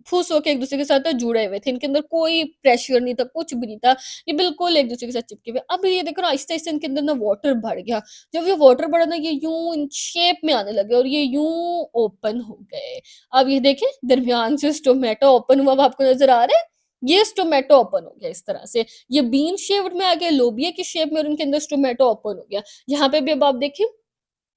फूस होके एक दूसरे के साथ जुड़े हुए थे, इनके अंदर कोई प्रेशर नहीं था, कुछ भी नहीं था, ये बिल्कुल एक दूसरे के साथ चिपके हुए। अब ये देखो ना, आहिस्ता आहिस्ता इनके अंदर ना वाटर बढ़ गया। जब ये वाटर बढ़ा ना, ये यूं इन शेप में आने लगे और ये यूं ओपन हो गए। अब ये देखें, दरमियान से स्टोमेटा ओपन हुआ, अब आपको नजर आ रहा है, ये स्टोमेटो ओपन हो गया इस तरह से। ये बीन शेप में आ गया, लोबिया की शेप में, और इनके अंदर स्टोमेटो ओपन हो गया। यहाँ पे भी अब आप देखिए,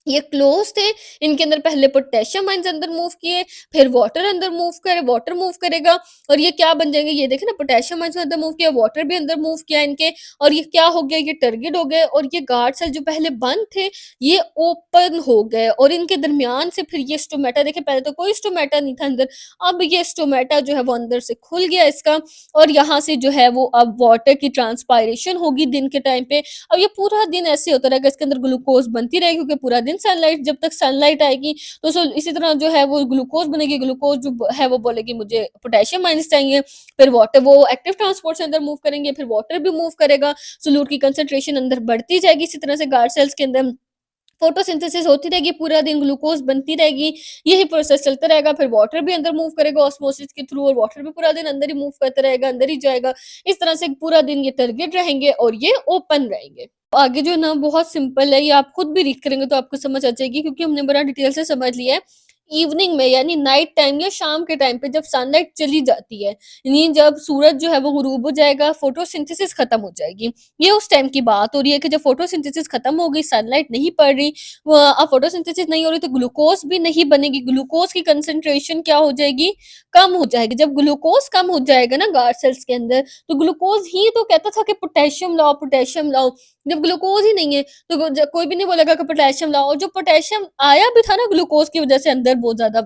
ये क्लोज थे, इनके अंदर पहले पोटेशियम आयंस अंदर मूव किए, फिर वाटर मूव करेगा, और ये क्या बन जाएंगे, ये देखें ना, पोटेशियम आयंस अंदर मूव किया, वाटर भी अंदर मूव किया इनके, और ये क्या हो गया, ये टर्गेट हो गए, और ये गार्ड सेल जो पहले बंद थे ये ओपन हो गए, और इनके दरमियान से फिर ये स्टोमेटा, देखिए पहले तो कोई स्टोमेटा नहीं था अंदर, अब ये स्टोमेटा जो है वो अंदर से खुल गया इसका, और यहाँ से जो है वो अब वाटर की ट्रांसपायरेशन होगी दिन के टाइम पे। अब ये पूरा दिन ऐसे होता रहेगा, इसके अंदर ग्लूकोज बनती रहेगी, क्योंकि पूरा दिन सनलाइट, जब तक सनलाइट आएगी तो इसी तरह जो है वो ग्लूकोज बनेगी, ग्लूकोज जो है वो बोलेगी मुझे पोटेशियम माइनस चाहिए, फिर वाटर वो एक्टिव ट्रांसपोर्ट से अंदर मूव करेंगे, फिर वाटर भी मूव करेगा, सोल्यूट की कंसेंट्रेशन अंदर बढ़ती जाएगी, इसी तरह से गार्ड सेल्स के अंदर फोटोसिंथेसिस होती रहेगी, पूरा दिन ग्लूकोज बनती रहेगी, यही प्रोसेस चलता रहेगा, फिर वाटर भी अंदर मूव करेगा ऑस्मोसिस के थ्रू, और वाटर भी पूरा दिन अंदर ही मूव करता रहेगा, अंदर ही जाएगा। इस तरह से पूरा दिन ये टारगेट रहेंगे और ये ओपन रहेंगे। आगे जो है ना बहुत सिंपल है, ये आप खुद भी रीड करेंगे तो आपको समझ आ जाएगी, क्योंकि हमने बड़ा डिटेल से समझ लिया है। इवनिंग में यानी नाइट टाइम या शाम के टाइम पे जब सनलाइट चली जाती है, यानी जब सूरज जो है वो गुरूब हो जाएगा, फोटोसिंथेसिस खत्म हो जाएगी। ये उस टाइम की बात हो रही है कि जब फोटोसिंथेसिस खत्म हो गई, सनलाइट नहीं पड़ रही, अब फोटोसिंथेसिस नहीं हो रही, तो ग्लूकोज भी नहीं बनेगी, ग्लूकोज की कंसेंट्रेशन क्या हो जाएगी, कम हो जाएगी। जब ग्लूकोज कम हो जाएगा ना गार्ड सेल्स के अंदर, तो ग्लूकोज ही तो कहता था कि पोटेशियम लाओ, पोटेशियम लाओ। जब ग्लूकोज ही नहीं है तो कोई भी नहीं बोलेगा कि पोटेशियम लाओ, और जो पोटेशियम आया भी था ना ग्लूकोज की वजह से अंदर बहुत ज्यादा,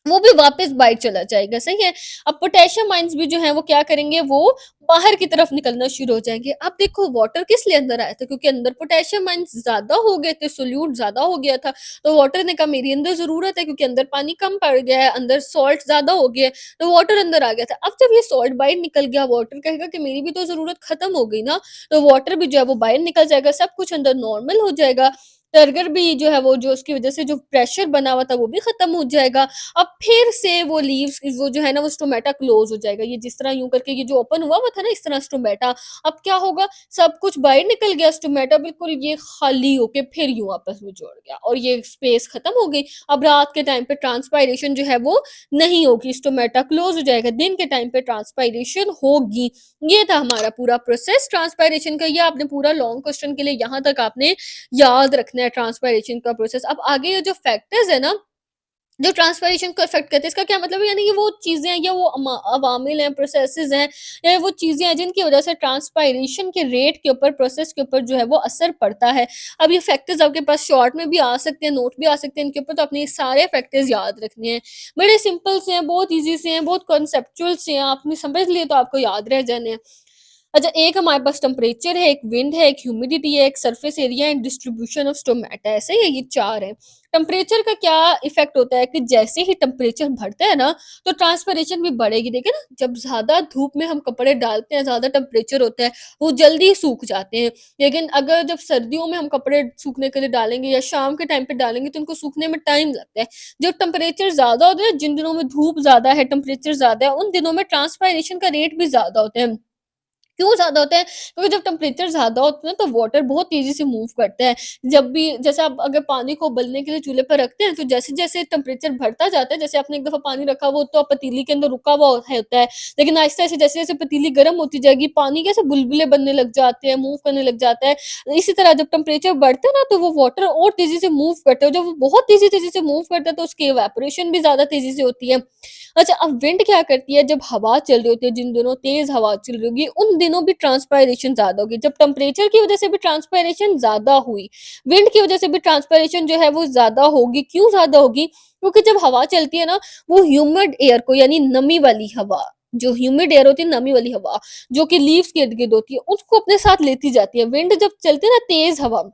वो भी वापस बाहर चला जाएगा, सही है। अब पोटेशियम आयंस भी जो है वो क्या करेंगे, वो बाहर की तरफ निकलना शुरू हो जाएंगे। अब देखो वाटर किस लिए अंदर आया था, क्योंकि अंदर पोटेशियम आयंस ज्यादा हो गए थे, सोल्यूट ज्यादा हो गया था, तो वाटर ने कहा मेरी अंदर जरूरत है, क्योंकि अंदर पानी कम पड़ गया है, अंदर सॉल्ट ज्यादा हो गया है, तो वाटर अंदर आ गया था। अब जब ये सॉल्ट बाहर निकल गया, वाटर कहेगा कि मेरी भी तो जरूरत खत्म हो गई ना, तो वाटर भी जो है वो बाहर निकल जाएगा, सब कुछ अंदर नॉर्मल हो जाएगा। टर्गर भी जो है वो, जो उसकी वजह से जो प्रेशर बना हुआ था वो भी खत्म हो जाएगा। अब फिर से वो लीव्स वो जो है ना वो स्टोमेटा क्लोज हो जाएगा, ये जिस तरह यूं करके ये जो ओपन हुआ था ना इस तरह स्टोमेटा, अब क्या होगा, सब कुछ बाहर निकल गया, स्टोमेटा बिल्कुल ये खाली होके फिर यूं आपस में जोड़ गया, और ये स्पेस खत्म हो गई। अब रात के टाइम पे ट्रांसपायरेशन जो है वो नहीं होगी, स्टोमेटा क्लोज हो जाएगा, दिन के टाइम पे ट्रांसपायरेशन होगी। ये था हमारा पूरा प्रोसेस ट्रांसपायरेशन का। ये आपने पूरा लॉन्ग क्वेश्चन के लिए यहाँ तक आपने याद रखना है ट्रांसपायरेशन का प्रोसेस। अब आगे ये जो फैक्टर्स है ना जो ट्रांसफॉर्मेशन को इफेक्ट करते हैं, इसका क्या मतलब है, यानी ये वो चीजें हैं या वो अवामिल हैं, प्रोसेसेस हैं, या वो चीजें हैं जिनकी वजह से ट्रांसपायरेशन के रेट के ऊपर, प्रोसेस के ऊपर जो है वो असर पड़ता है। अब ये फैक्टर्स आपके पास शॉर्ट में भी आ सकते हैं, नोट भी आ सकते हैं इनके ऊपर, तो अपने ये सारे फैक्टर्स याद रखने हैं। बड़े सिंपल से हैं, बहुत ईजी से हैं, बहुत कॉन्सेप्चुअल से हैं, आपने समझ लिए तो आपको याद रह जाने हैं। अच्छा, एक हमारे पास टेम्परेचर है, एक विंड है, एक ह्यूमिडिटी है, एक surface area and distribution of stomata, ऐसे ही है, ये चार है। टेम्परेचर का क्या इफेक्ट होता है कि जैसे ही टेम्परेचर बढ़ता है ना तो ट्रांसपरेशन भी बढ़ेगी। देखिए ना, जब ज्यादा धूप में हम कपड़े डालते हैं, ज्यादा टेम्परेचर होता है, वो जल्दी सूख जाते हैं। लेकिन अगर जब सर्दियों में हम कपड़े सूखने के लिए डालेंगे या शाम के टाइम पे डालेंगे तो उनको सूखने में टाइम लगता है। जब टेम्परेचर ज्यादा होता है, जिन दिनों में धूप ज्यादा है, टेम्परेचर ज्यादा है, उन दिनों में ट्रांसपायरेशन का रेट भी ज्यादा होता है। क्यों ज़्यादा होता है? क्योंकि जब टेम्परेचर ज़्यादा होता है ना, तो वाटर बहुत तेज़ी से मूव करता है। जब भी जैसे आप अगर पानी को उबलने के लिए चूल्हे पर रखते हैं, तो जैसे-जैसे टेम्परेचर बढ़ता जाता है, जैसे आपने एक दफ़ा पानी रखा, वो तो पतीली के अंदर रुका हुआ होता है। लेकिन आहिस्ता-आहिस्ता जैसे-जैसे पतीली गर्म होती जाएगी, पानी कैसे बुलबुले बनने लग जाते हैं, मूव करने लग जाता है। इसी तरह जब टेम्परेचर बढ़ता है ना, तो वो वाटर और तेज़ी से मूव करता है। जब वो बहुत तेज़ी-तेज़ी से मूव करता है, तो उसकी इवेपोरेशन भी ज़्यादा तेज़ी से होती है। अच्छा, अब विंड क्या करती है, जब हवा चल रही होती है, जिन दिनों तेज़ हवा चल रही होगी, उन दिनों भी ट्रांसपायरेशन ज़्यादा होगी। जब टेम्परेचर की वज़ह से भी ट्रांसपायरेशन ज़्यादा हुई, विंड की वज़ह से भी ट्रांसपायरेशन जो है वो ज़्यादा होगी। क्यों ज़्यादा होगी? क्योंकि जब हवा चलती है ना, वो ह्यूमिड एयर को, यानी नमी वाली हवा, जो ह्यूमिड एयर होती है, नमी वाली हवा, जो कि लीव्स के इर्द-गिर्द होती है, उसको अपने साथ लेती जाती है। विंड जब चलती है ना, तेज़ हवा,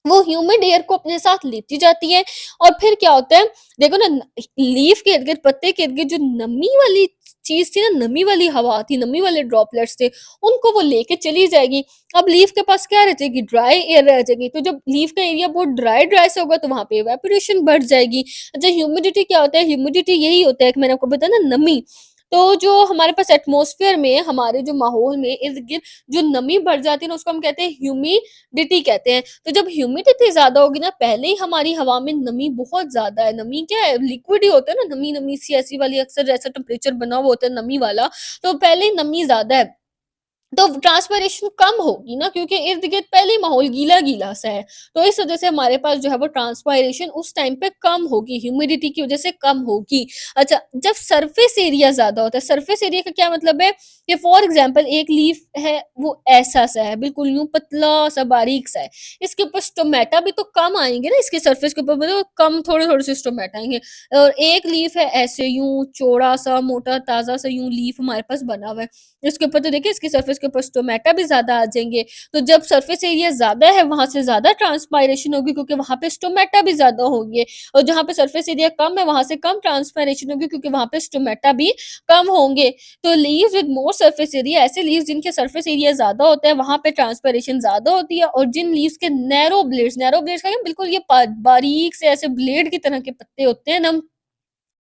वो ह्यूमिड एयर को अपने साथ लेती जाती है, और फिर क्या होता है, देखो ना, लीफ के इर्द-गिर्द, पत्ते के इर्द-गिर्द जो नमी वाली चीज़ थी ना, नमी वाली हवा थी, नमी वाले ड्रॉपलेट्स थे, उनको वो लेके चली जाएगी। अब लीफ के पास क्या रह जाएगी? ड्राई एयर रह जाएगी। तो जब लीफ का एरिया बहुत ड्राई से होगा, तो वहाँ पे इवेपोरेशन बढ़ जाएगी। अच्छा, ह्यूमिडिटी क्या होता है? ह्यूमिडिटी यही होता है कि मैंने आपको बताया ना, नमी। तो जो हमारे पास एटमॉस्फेयर में, हमारे जो माहौल में इर्द-गिर्द जो नमी बढ़ जाती है ना, उसको हम कहते हैं ह्यूमिडिटी कहते हैं। तो जब ह्यूमिडिटी ज़्यादा होगी ना, पहले ही हमारी हवा में नमी बहुत ज़्यादा है, नमी क्या है, लिक्विड ही होता है ना, नमी-नमी सी ऐसी वाली, अक्सर ऐसा टेम्परेचर बना हुआ होता है नमी वाला, तो पहले ही नमी ज़्यादा है। तो ट्रांसपिरेशन कम होगी ना, क्योंकि इर्द-गिर्द पहले ही माहौल गीला-गीला सा है। तो इस वज़ह से हमारे पास जो है वो ट्रांसपायरेशन उस टाइम पे कम होगी, ह्यूमिडिटी की वज़ह से कम होगी। अच्छा, जब सरफेस एरिया ज़्यादा होता है, सरफेस एरिया का क्या मतलब है, कि फॉर एग्ज़ाम्पल एक लीफ है, वो ऐसा-सा है, बिल्कुल यूँ पतला-सा, बारीक-सा है। इसके ऊपर स्टोमेटा भी तो कम आएँगे ना, इसके सरफेस के ऊपर मतलब कम थोड़े-थोड़े से स्टोमेटा आएँगे। और एक लीफ है ऐसे यूँ चौड़ा-सा, मोटा, ताज़ा-सा यूँ लीफ हमारे पास बना हुआ है। इसके ऊपर तो देखिए, इसकी सरफेस के ऊपर स्टोमेटा भी ज़्यादा आ जाएँगे। तो जब सरफेस एरिया ज़्यादा है, वहाँ से ज़्यादा ट्रांसपायरेशन होगी, क्योंकि वहाँ पे स्टोमेटा भी ज़्यादा होंगे, और जहाँ पे सरफेस एरिया कम है, वहाँ से कम ट्रांसपायरेशन होगी, क्योंकि वहाँ पे स्टोमेटा भी कम होंगे। तो leaves with more surface area, ऐसे लीव्स जिनके सरफेस एरिया ज़्यादा होता है, वहाँ पे ट्रांसपायरेशन ज़्यादा होती है, और जिन लीव्स के नैरो ब्लेड्स का क्या, बिल्कुल ये बारीक से ऐसे ब्लेड की तरह के पत्ते होते हैं ना,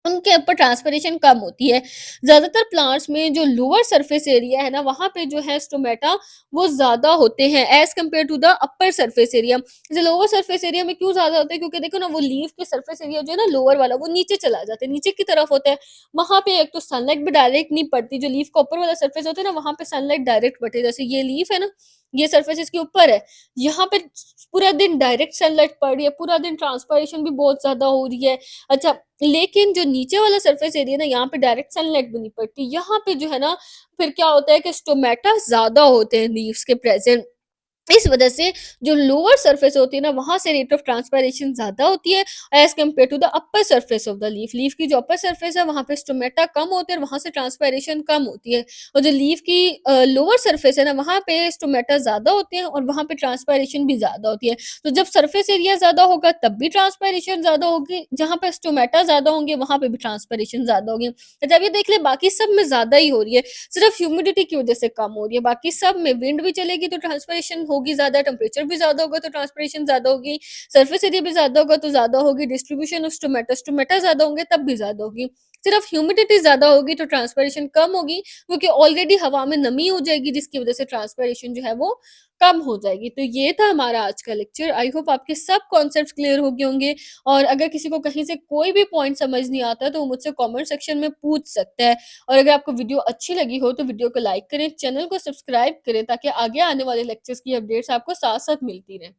उनके ऊपर ट्रांसपिरेशन कम होती है। ज़्यादातर प्लांट्स में जो लोअर सरफेस एरिया है ना, वहाँ पे जो है स्टोमेटा वो ज़्यादा होते हैं as compare to the upper surface area. जैसे लोअर सरफेस एरिया में क्यों ज़्यादा होते हैं? क्योंकि देखो ना, वो लीफ के सरफेस एरिया जो है ना, लोअर वाला, वो नीचे चला जाता है, नीचे की तरफ होता है। वहाँ पे एक तो सनलाइट भी डायरेक्ट नहीं पड़ती, जो लीफ का ऊपर वाला सरफेस होता है ना, वहाँ पे सनलाइट डायरेक्ट पड़ती है। जैसे ये लीफ है ना, ये सरफेस इसके ऊपर है, यहाँ पे पूरा दिन डायरेक्ट सनलाइट पड़ रही है, पूरा दिन ट्रांसपिरेशन भी बहुत ज़्यादा हो रही है। अच्छा, लेकिन जो नीचे वाला सरफेस एरिया ना, यहाँ पे डायरेक्ट सनलाइट भी नहीं पड़ती। यहाँ पे जो है ना, फिर क्या होता है कि स्टोमेटा ज़्यादा होते हैं लीव्स के प्रेज़ेंट। इस वजह से जो लोअर सरफेस होती है ना, वहाँ से रेट ऑफ ट्रांसपायरेशन ज़्यादा होती है as compare to the upper surface of the leaf. Leaf की जो अपर सरफेस है, वहाँ पे स्टोमेटा कम होते हैं, और वहाँ से ट्रांसपायरेशन कम होती है। और जो लीफ की लोअर सरफेस है ना, वहाँ पे स्टोमेटा ज़्यादा होते हैं, और वहाँ पे ट्रांसपायरेशन भी ज़्यादा होती है। तो जब सरफेस एरिया ज़्यादा होगा, तब भी ट्रांसपायरेशन ज़्यादा होगी, जहाँ पे स्टोमेटा ज़्यादा होंगे, वहाँ पे भी ट्रांसपायरेशन ज़्यादा होगी। तो जब ये देख लें, बाकी सब में ज़्यादा ही हो रही है, सिर्फ ह्यूमिडिटी की वजह से कम हो रही है, बाकी सब में विंड भी चलेगी तो ट्रांसपिरेशन होगी ज़्यादा, टेम्परेचर भी ज़्यादा होगा तो ट्रांसपिरेशन ज़्यादा होगी, सरफेस एरिया भी ज़्यादा होगा तो ज़्यादा होगी, डिस्ट्रीब्यूशन ऑफ स्टोमेटा ज़्यादा होंगे तब भी ज़्यादा होगी। सिर्फ ह्यूमिडिटी ज़्यादा होगी तो ट्रांसपिरेशन कम होगी, क्योंकि ऑलरेडी हवा में नमी हो जाएगी, जिसकी वजह से ट्रांसपिरेशन जो है वो कम हो जाएगी। तो ये था हमारा आज का लेक्चर। आई होप आपके सब कॉन्सेप्ट्स क्लियर हो गए होंगे, और अगर किसी को कहीं से कोई भी पॉइंट समझ नहीं आता, तो वो मुझसे कमेंट सेक्शन में पूछ सकता है। और अगर आपको वीडियो अच्छी लगी हो, तो वीडियो को लाइक करें, चैनल को सब्सक्राइब करें, ताकि आगे आने वाले लेक्चर्स की अपडेट्स आपको साथ-साथ मिलती रहें।